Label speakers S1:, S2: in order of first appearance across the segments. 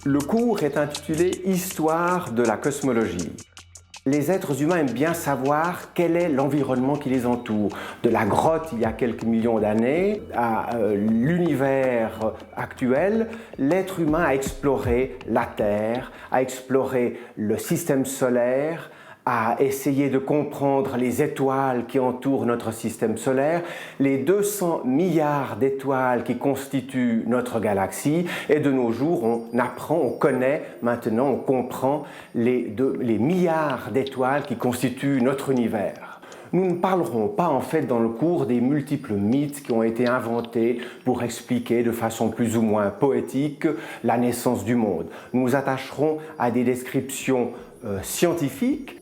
S1: Le cours est intitulé « Histoire de la cosmologie ». Les êtres humains aiment bien savoir quel est l'environnement qui les entoure. De la grotte il y a quelques millions d'années à l'univers actuel, l'être humain a exploré la Terre, a exploré le système solaire, a essayé de comprendre les étoiles qui entourent notre système solaire, les 200 milliards d'étoiles qui constituent notre galaxie, et de nos jours on apprend, on connaît maintenant, on comprend les milliards d'étoiles qui constituent notre univers. Nous ne parlerons pas en fait dans le cours des multiples mythes qui ont été inventés pour expliquer de façon plus ou moins poétique la naissance du monde. Nous nous attacherons à des descriptions scientifiques,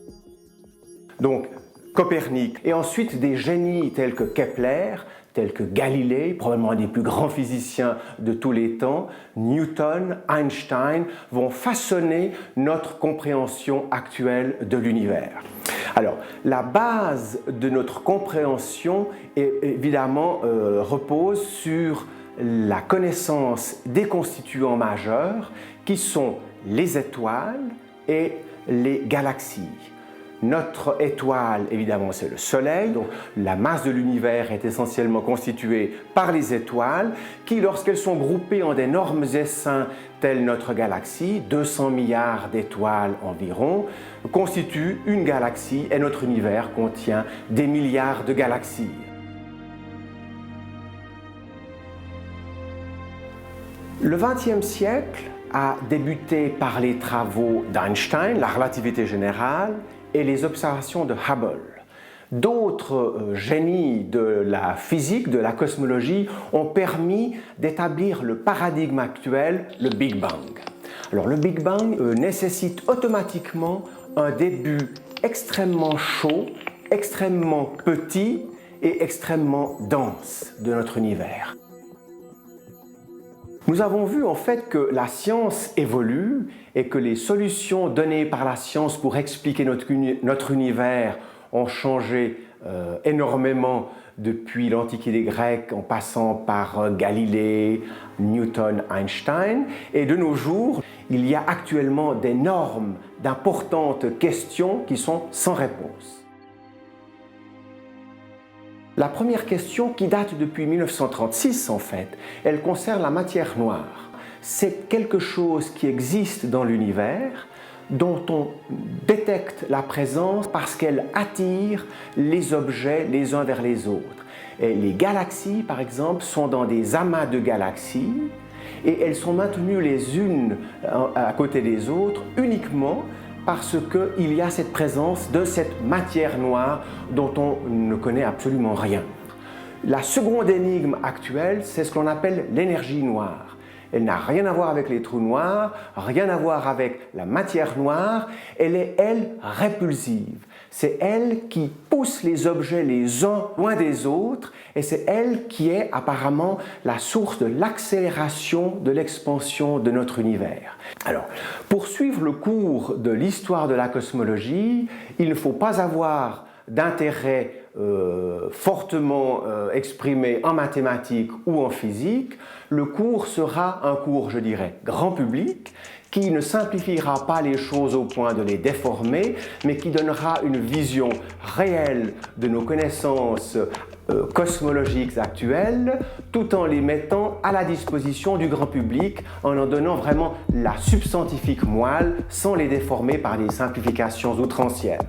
S1: donc Copernic, et ensuite des génies tels que Kepler, tels que Galilée, probablement un des plus grands physiciens de tous les temps, Newton, Einstein, vont façonner notre compréhension actuelle de l'univers. Alors, la base de notre compréhension, évidemment, repose sur la connaissance des constituants majeurs qui sont les étoiles et les galaxies. Notre étoile, évidemment, c'est le Soleil, donc la masse de l'univers est essentiellement constituée par les étoiles qui, lorsqu'elles sont groupées en d'énormes essaims tels notre galaxie, 200 milliards d'étoiles environ, constituent une galaxie et notre univers contient des milliards de galaxies. Le XXe siècle a débuté par les travaux d'Einstein, la relativité générale, et les observations de Hubble. D'autres génies de la physique, de la cosmologie, ont permis d'établir le paradigme actuel, le Big Bang. Alors le Big Bang nécessite automatiquement un début extrêmement chaud, extrêmement petit et extrêmement dense de notre univers. Nous avons vu en fait que la science évolue et que les solutions données par la science pour expliquer notre univers ont changé énormément depuis l'Antiquité grecque en passant par Galilée, Newton, Einstein. Et de nos jours, il y a actuellement d'importantes questions qui sont sans réponse. La première question, qui date depuis 1936 en fait, elle concerne la matière noire. C'est quelque chose qui existe dans l'univers, dont on détecte la présence parce qu'elle attire les objets les uns vers les autres. Et les galaxies, par exemple, sont dans des amas de galaxies et elles sont maintenues les unes à côté des autres uniquement parce qu'il y a cette présence de cette matière noire dont on ne connaît absolument rien. La seconde énigme actuelle, c'est ce qu'on appelle l'énergie noire. Elle n'a rien à voir avec les trous noirs, rien à voir avec la matière noire, elle est, elle, répulsive. C'est elle qui pousse les objets les uns loin des autres et c'est elle qui est apparemment la source de l'accélération de l'expansion de notre univers. Alors, pour suivre le cours de l'histoire de la cosmologie, il ne faut pas avoir d'intérêt fortement exprimé en mathématiques ou en physique. Le cours sera un cours, je dirais, grand public, qui ne simplifiera pas les choses au point de les déformer, mais qui donnera une vision réelle de nos connaissances cosmologiques actuelles, tout en les mettant à la disposition du grand public, en donnant vraiment la substantifique moelle, sans les déformer par des simplifications outrancières.